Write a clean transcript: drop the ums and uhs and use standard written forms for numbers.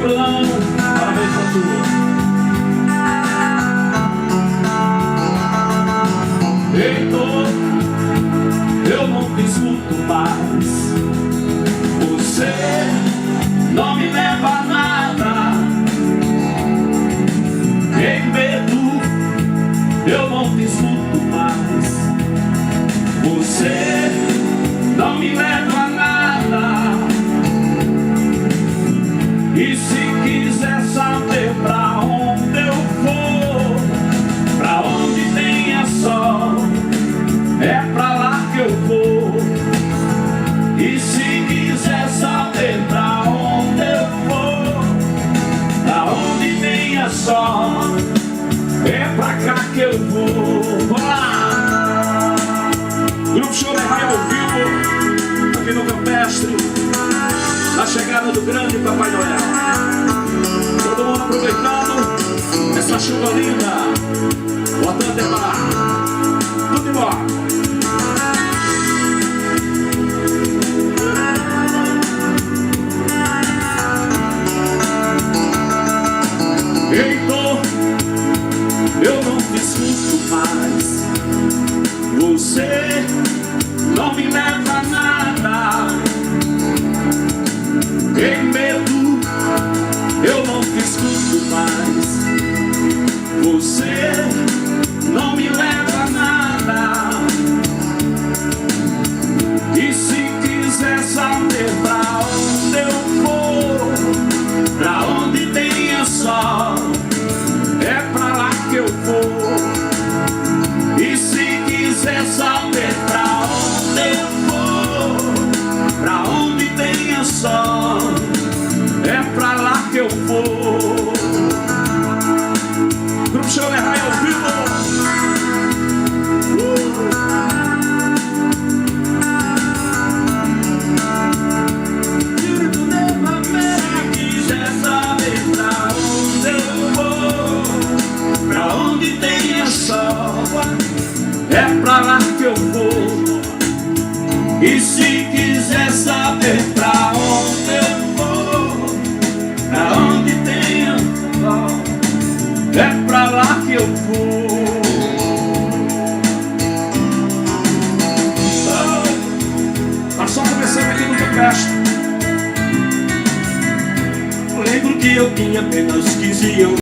Brunão, parabéns pra tu. Heitor, eu não te escuto mais. Você não me leva a nada. Em medo, eu não te escuto mais. Você não me leva a nada. E se quiser saber pra onde eu vou, pra onde tenha sol, é pra lá que eu vou. E se quiser saber pra onde eu vou, pra onde tenha sol, é pra cá que eu vou. Vamos lá! Grupo Show Raio ao vivo, aqui no Campestre, na chegada do grande Papai Noel. Todo mundo aproveitando essa chuva linda, botando debaixo. Tudo embora. Heitor, eu não te escuto mais. Você não me leva a nada. Em medo, eu não te escuto mais. Você não me leva a nada. E se quiser saber pra onde eu vou, pra onde tenha sol, é pra lá que eu vou. E se quiser saber pra onde eu vou, pra onde tenha sol, é pra lá que eu vou. Grupo Show Raio ao vivo. Se quiser saber pra onde eu vou, pra onde tenha sol, é pra lá que eu vou. E se quiser saber pra onde eu vou, pra onde tenha sol, é pra lá que eu vou. Tá só começando aqui no Campestre. Lembro que eu tinha apenas 15 anos.